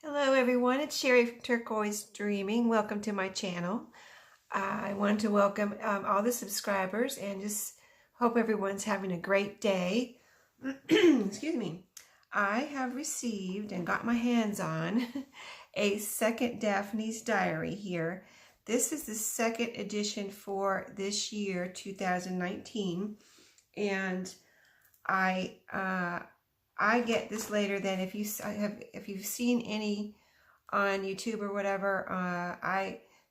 Hello everyone, it's Sherry from Turquoise Dreaming. Welcome to my channel. I want to welcome all the subscribers and just hope everyone's having a great day. Excuse me. I have received and got my hands on a second Daphne's Diary here. This is the second edition for this year, 2019, and I get this later than if you've seen any on YouTube or whatever.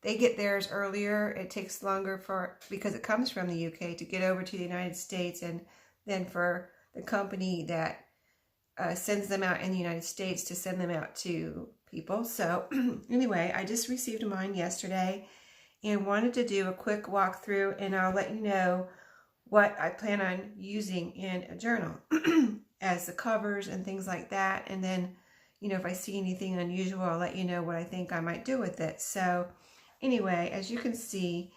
They get theirs earlier. It takes longer because it comes from the UK to get over to the United States, and then for the company that sends them out in the United States to send them out to people. So anyway, I just received mine yesterday and wanted to do a quick walkthrough, and I'll let you know what I plan on using in a journal as the covers and things like that. And then, you know, if I see anything unusual, I'll let you know what I think I might do with it. So anyway, as you can see,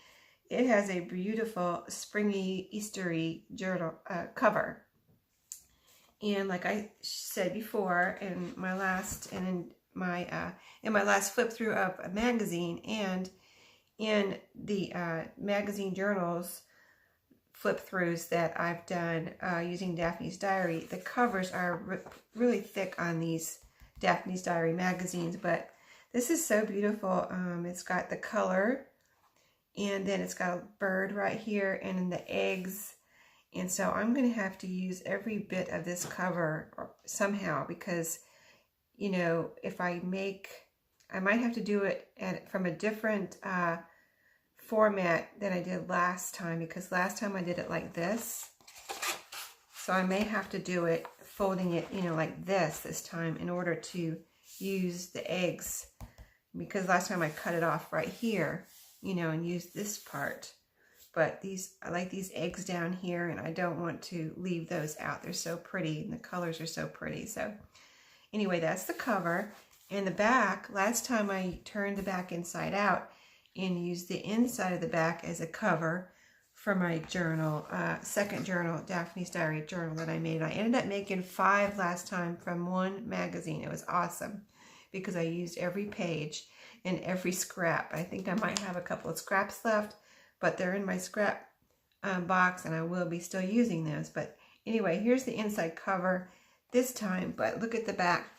it has a beautiful springy Eastery journal cover. And like I said before, in my last flip through of a magazine and in the magazine journals flip throughs that I've done using Daphne's Diary, the covers are really thick on these Daphne's Diary magazines, but this is so beautiful. It's got the color, and then it's got a bird right here and then the eggs. And so I'm going to have to use every bit of this cover somehow, because, you know, if I might have to do it from a different format than I did last time, because last time I did it like this. So I may have to do it folding it, you know, like this time in order to use the eggs, because last time I cut it off right here, you know, and use this part. But I like these eggs down here, and I don't want to leave those out. They're so pretty, and the colors are so pretty. So anyway, that's the cover. And the back, last time I turned the back inside out and used the inside of the back as a cover for my journal, second journal, Daphne's Diary journal that I made. I ended up making 5 last time from one magazine. It was awesome because I used every page and every scrap. I think I might have a couple of scraps left, but they're in my scrap box, and I will be still using those. But anyway, here's the inside cover this time, but look at the back.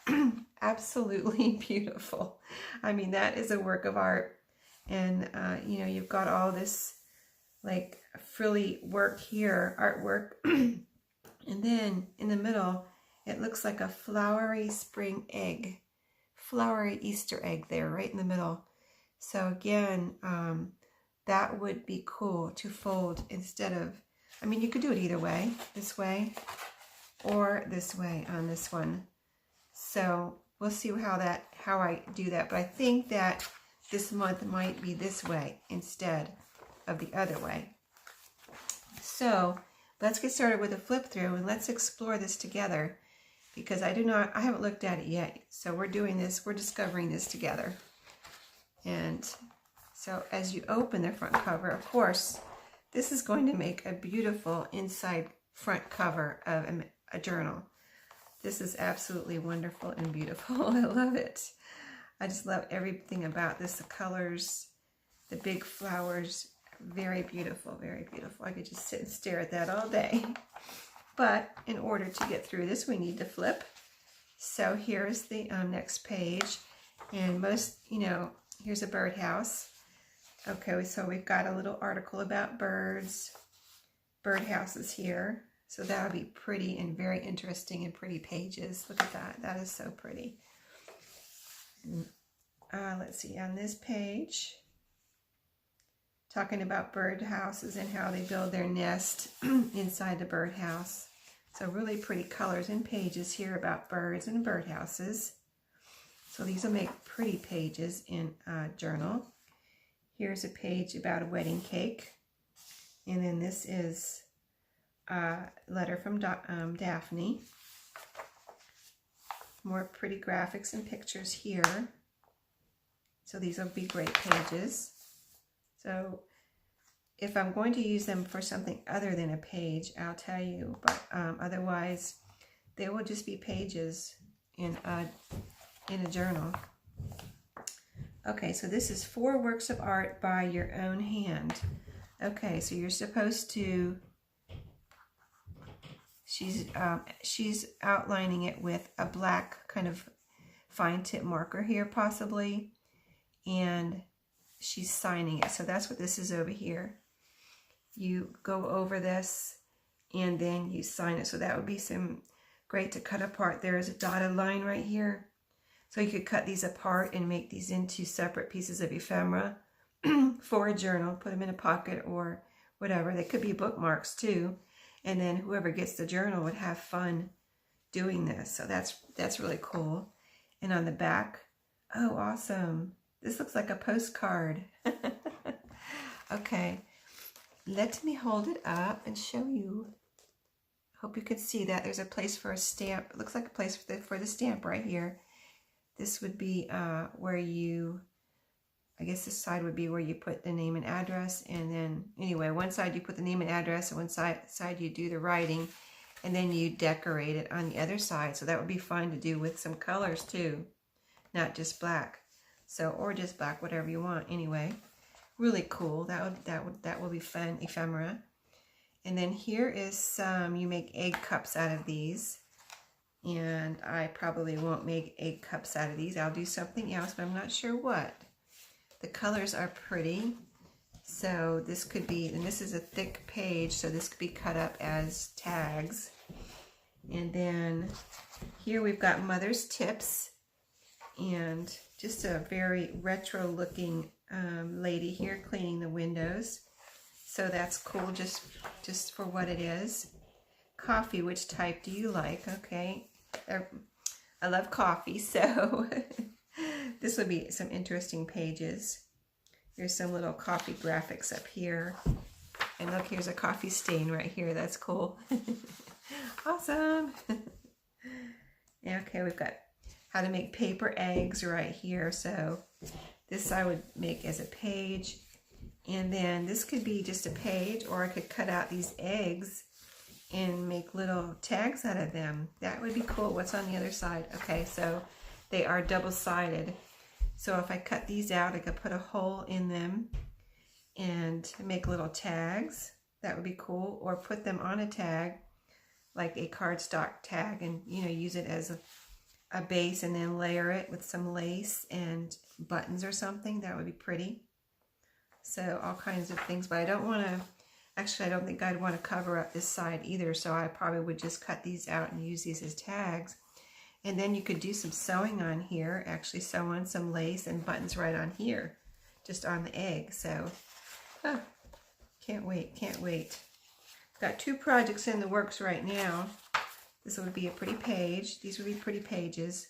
Absolutely beautiful. I mean, that is a work of art. And, you know, you've got all this, like, frilly work here, artwork. And then in the middle, it looks like a flowery spring egg, flowery Easter egg there, right in the middle. So again, that would be cool to fold instead of, I mean, you could do it either way, this way or this way on this one. So we'll see how I do that. But I think that this month might be this way instead of the other way. So let's get started with a flip through, and let's explore this together, because I haven't looked at it yet. So we're doing this, we're discovering this together. And so as you open the front cover, of course, this is going to make a beautiful inside front cover of a journal. This is absolutely wonderful and beautiful. I love it. I just love everything about this. The colors, the big flowers, very beautiful, very beautiful. I could just sit and stare at that all day. But in order to get through this, we need to flip. So here's the next page. And here's a birdhouse. Okay, so we've got a little article about birds, birdhouses here. So that'll be pretty and very interesting and pretty pages. Look at that. That is so pretty. Let's see, on this page, talking about birdhouses and how they build their nest inside the birdhouse. So really pretty colors and pages here about birds and birdhouses. So these will make pretty pages in a journal. Here's a page about a wedding cake. And then this is a letter from Daphne. More pretty graphics and pictures here. So these will be great pages. So if I'm going to use them for something other than a page, I'll tell you. But otherwise, they will just be pages in a in a journal. Okay, so this is 4 works of art by your own hand. Okay, so you're supposed to, she's outlining it with a black kind of fine tip marker here possibly, and she's signing it. So that's what this is over here. You go over this and then you sign it. So that would be some great to cut apart. There is a dotted line right here. So you could cut these apart and make these into separate pieces of ephemera for a journal. Put them in a pocket or whatever. They could be bookmarks too. And then whoever gets the journal would have fun doing this. So that's really cool. And on the back, oh, awesome. This looks like a postcard. Okay, let me hold it up and show you. Hope you can see that. There's a place for a stamp. It looks like a place for the stamp right here. This would be where you, I guess this side would be where you put the name and address. And then, anyway, one side you put the name and address, and one side you do the writing. And then you decorate it on the other side. So that would be fun to do with some colors too. Not just black. So, or just black, whatever you want. Anyway, really cool. That will be fun, ephemera. And then here is some, you make egg cups out of these. And I probably won't make egg cups out of these. I'll do something else, but I'm not sure what. The colors are pretty. So this could be, and this is a thick page, so this could be cut up as tags. And then here we've got Mother's Tips. And just a very retro looking lady here cleaning the windows. So that's cool just for what it is. Coffee, which type do you like? Okay. I love coffee, so this would be some interesting pages. Here's some little coffee graphics up here. And look, here's a coffee stain right here. That's cool. Awesome. Okay, we've got how to make paper eggs right here. So this I would make as a page. And then this could be just a page, or I could cut out these eggs and make little tags out of them. That would be cool. What's on the other side? Okay, so they are double-sided. So if I cut these out, I could put a hole in them and make little tags. That would be cool. Or put them on a tag, like a cardstock tag, and use it as a base, and then layer it with some lace and buttons or something. That would be pretty. So all kinds of things, but I don't want to, actually I don't think I'd want to cover up this side either, so I probably would just cut these out and use these as tags. And then you could do some sewing on here, actually sew on some lace and buttons right on here, just on the egg. So, can't wait, can't wait. Got 2 projects in the works right now. This would be a pretty page. These would be pretty pages.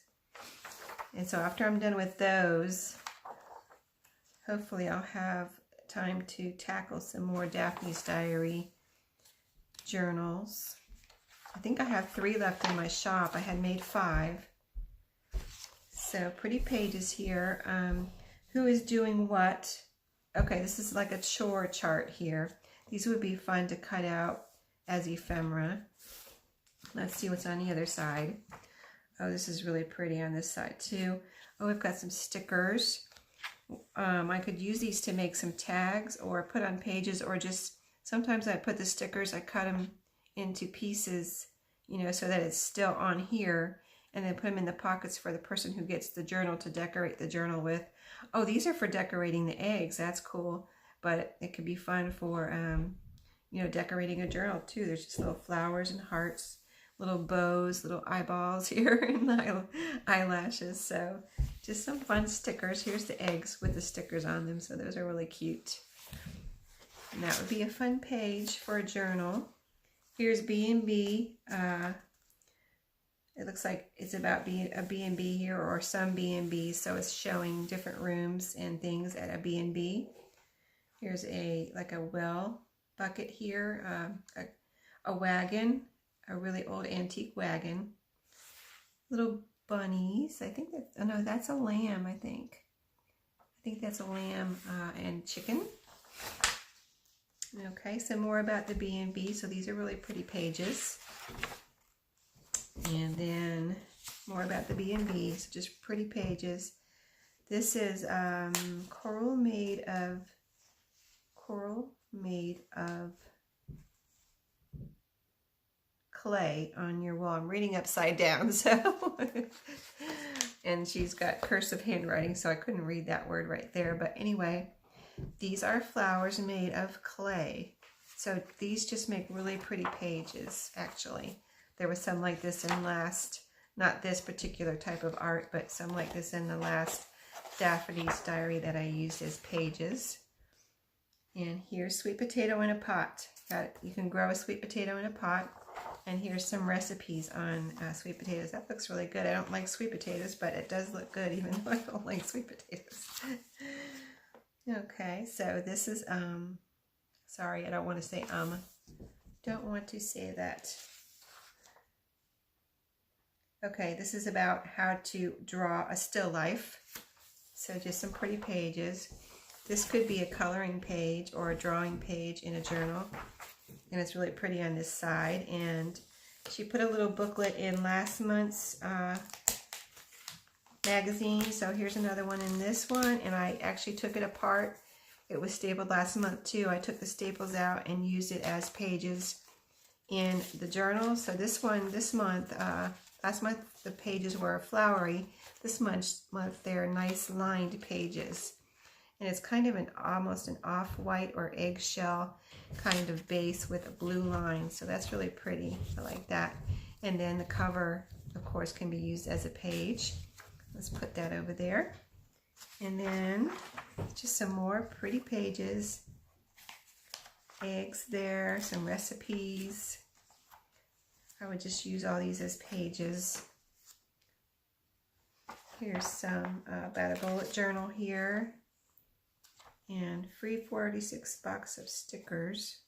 And so after I'm done with those, hopefully I'll have time to tackle some more Daphne's Diary journals. I think I have 3 left in my shop. I had made 5. So pretty pages here. Who is doing what? Okay, this is like a chore chart here. These would be fun to cut out as ephemera. Let's see what's on the other side. Oh, this is really pretty on this side too. Oh, we've got some stickers. I could use these to make some tags or put on pages, or just sometimes I put the stickers, I cut them into pieces, so that it's still on here, and then put them in the pockets for the person who gets the journal to decorate the journal with. Oh, these are for decorating the eggs. That's cool, but it could be fun for, decorating a journal too. There's just little flowers and hearts, little bows, little eyeballs here, and eyelashes. So just some fun stickers. Here's the eggs with the stickers on them. So those are really cute. And that would be a fun page for a journal. Here's B&B. It looks like it's about being a B&B here, or some B&B. So it's showing different rooms and things at a B&B. Here's like a well bucket here, a wagon. A really old antique wagon. Little bunnies. I think that, oh no, that's a lamb, I think. I think that's a lamb and chicken. Okay, some more about the B&B. So these are really pretty pages. And then more about the B&B. So just pretty pages. This is coral made of clay on your wall. I'm reading upside down, so and she's got cursive handwriting, so I couldn't read that word right there. But anyway, these are flowers made of clay. So these just make really pretty pages, actually. There was some like this in last, not this particular type of art, but some like this in the last Daphne's diary that I used as pages. And here's sweet potato in a pot. You can grow a sweet potato in a pot. And here's some recipes on sweet potatoes. That looks really good. I don't like sweet potatoes, but it does look good even though I don't like sweet potatoes. Okay, so this is, sorry, I don't want to say don't want to say that. Okay, this is about how to draw a still life. So just some pretty pages. This could be a coloring page or a drawing page in a journal. And it's really pretty on this side. And she put a little booklet in last month's magazine. So here's another one in this one. And I actually took it apart. It was stapled last month too. I took the staples out and used it as pages in the journal. So this one, this month, last month the pages were flowery. This month they're nice lined pages. And it's kind of almost an off-white or eggshell kind of base with a blue line. So that's really pretty. I like that. And then the cover, of course, can be used as a page. Let's put that over there. And then just some more pretty pages. Eggs there, some recipes. I would just use all these as pages. Here's some about a bullet journal here. And free 46 box of stickers.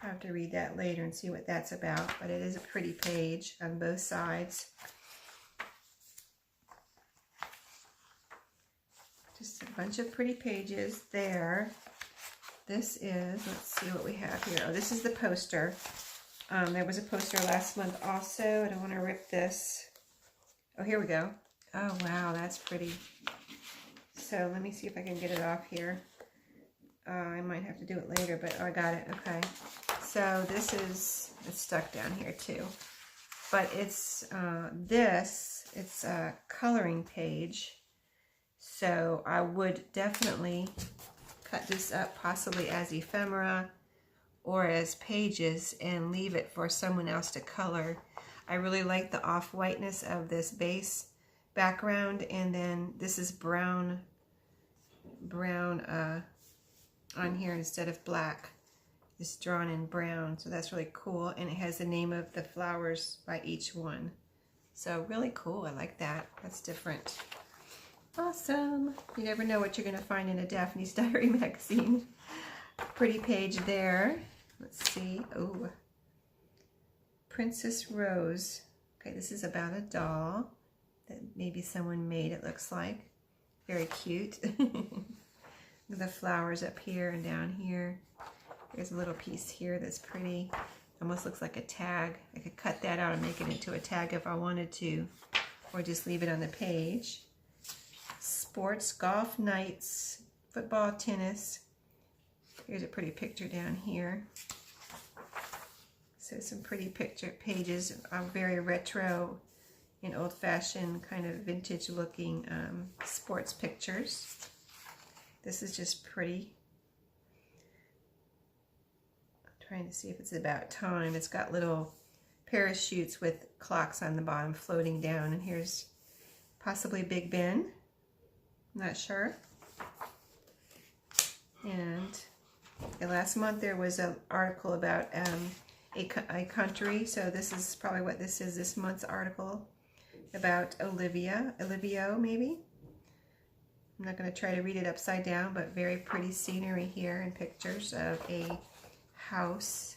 I have to read that later and see what that's about, but it is a pretty page on both sides. Just a bunch of pretty pages there. This is, let's see what we have here. Oh, this is the poster. There was a poster last month also. I don't want to rip this. Oh, here we go. Oh, wow, that's pretty. So let me see if I can get it off here. I might have to do it later, but I got it. Okay. So this is, it's stuck down here too. But it's it's a coloring page. So I would definitely cut this up possibly as ephemera or as pages and leave it for someone else to color. I really like the off-whiteness of this base background, and then this is brown on here instead of black. It's drawn in brown, so that's really cool, and it has the name of the flowers by each one. So really cool. I like that. That's different. Awesome. You never know what you're going to find in a Daphne's Diary magazine. Pretty page there. Let's see. Oh, Princess Rose. Okay, this is about a doll that maybe someone made, it looks like. Very cute. The flowers up here and down here. There's a little piece here that's pretty. Almost looks like a tag. I could cut that out and make it into a tag if I wanted to, or just leave it on the page. Sports, golf nights, football, tennis. Here's a pretty picture down here. So some pretty picture pages, very retro and old-fashioned kind of vintage looking sports pictures. This is just pretty. I'm trying to see if it's about time. It's got little parachutes with clocks on the bottom floating down, and here's possibly Big Ben. I'm not sure. And last month there was an article about a country, so this is probably what this is, this month's article about Olivia maybe. I'm not going to try to read it upside down, but very pretty scenery here and pictures of a house.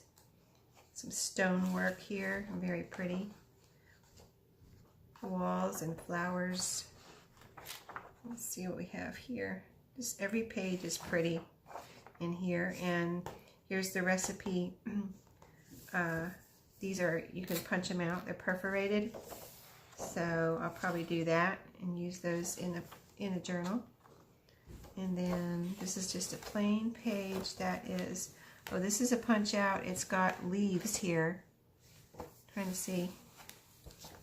Some stonework here, very pretty. Walls and flowers. Let's see what we have here. Just every page is pretty in here. And here's the recipe. These are, you can punch them out. They're perforated. So I'll probably do that and use those in a journal. And then this is just a plain page that is, oh, this is a punch out. It's got leaves here. Trying to see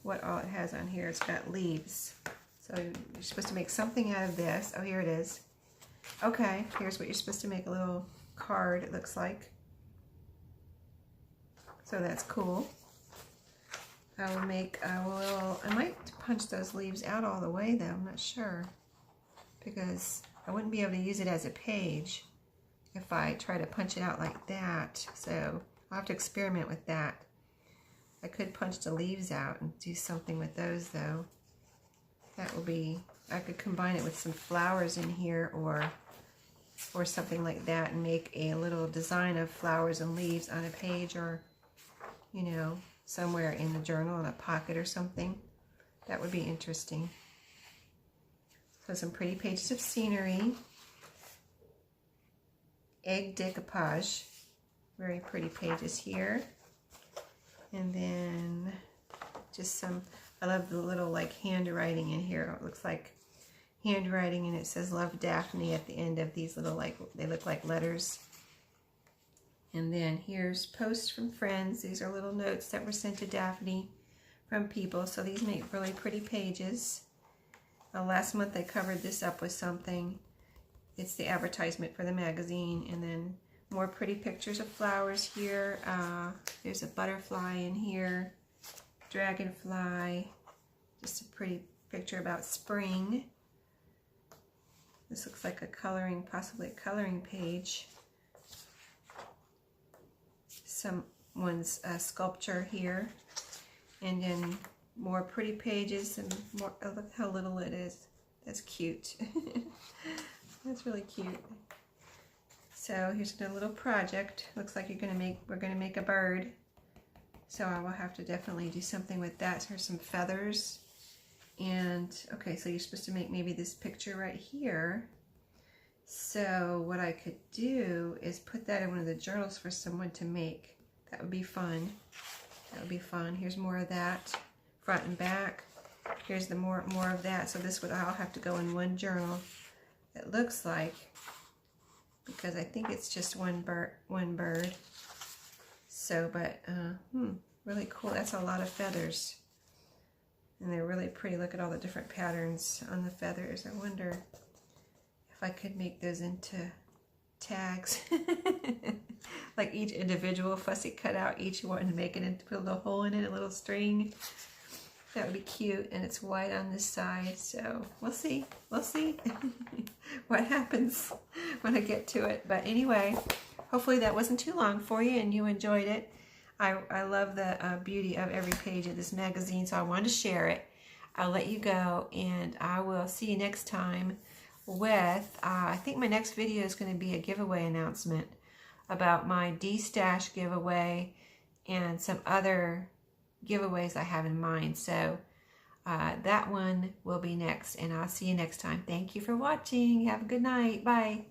what all it has on here. It's got leaves. So you're supposed to make something out of this. Oh, here it is. Okay, here's what you're supposed to make, a little card, it looks like. So that's cool. I might punch those leaves out all the way though, I'm not sure. Because I wouldn't be able to use it as a page if I try to punch it out like that. So I'll have to experiment with that. I could punch the leaves out and do something with those though. That will be, I could combine it with some flowers in here or something like that and make a little design of flowers and leaves on a page, or, you know, somewhere in the journal in a pocket or something. That would be interesting. So some pretty pages of scenery. Egg decoupage. Very pretty pages here. And then just some, I love the little like handwriting in here. It looks like handwriting, and it says Love Daphne at the end of these little, like, they look like letters. And then here's posts from friends. These are little notes that were sent to Daphne from people. So these make really pretty pages. Last month I covered this up with something. It's the advertisement for the magazine. And then more pretty pictures of flowers here. There's a butterfly in here. Dragonfly. Just a pretty picture about spring. This looks like a coloring, possibly a coloring page. Someone's sculpture here. And then more pretty pages and more, oh, look how little it is. That's cute. That's really cute. So here's a little project. Looks like we're gonna make a bird. So I will have to definitely do something with that. So here's some feathers. And okay, so you're supposed to make maybe this picture right here. So what I could do is put that in one of the journals for someone to make. That would be fun. That would be fun. Here's more of that, front and back. Here's the more of that. So this would all have to go in one journal. It looks like, because I think it's just one bird. So, but really cool. That's a lot of feathers, and they're really pretty. Look at all the different patterns on the feathers. I wonder if I could make those into tags. Like each individual fussy cut out each one and make it into, put a little hole in it, a little string. That would be cute. And it's white on this side, so we'll see what happens when I get to it. But anyway, hopefully that wasn't too long for you and you enjoyed it. I love the beauty of every page of this magazine, so I wanted to share it. I'll let you go, and I will see you next time with, I think my next video is going to be a giveaway announcement about my D-Stash giveaway and some other giveaways I have in mind. So that one will be next, and I'll see you next time. Thank you for watching. Have a good night. Bye.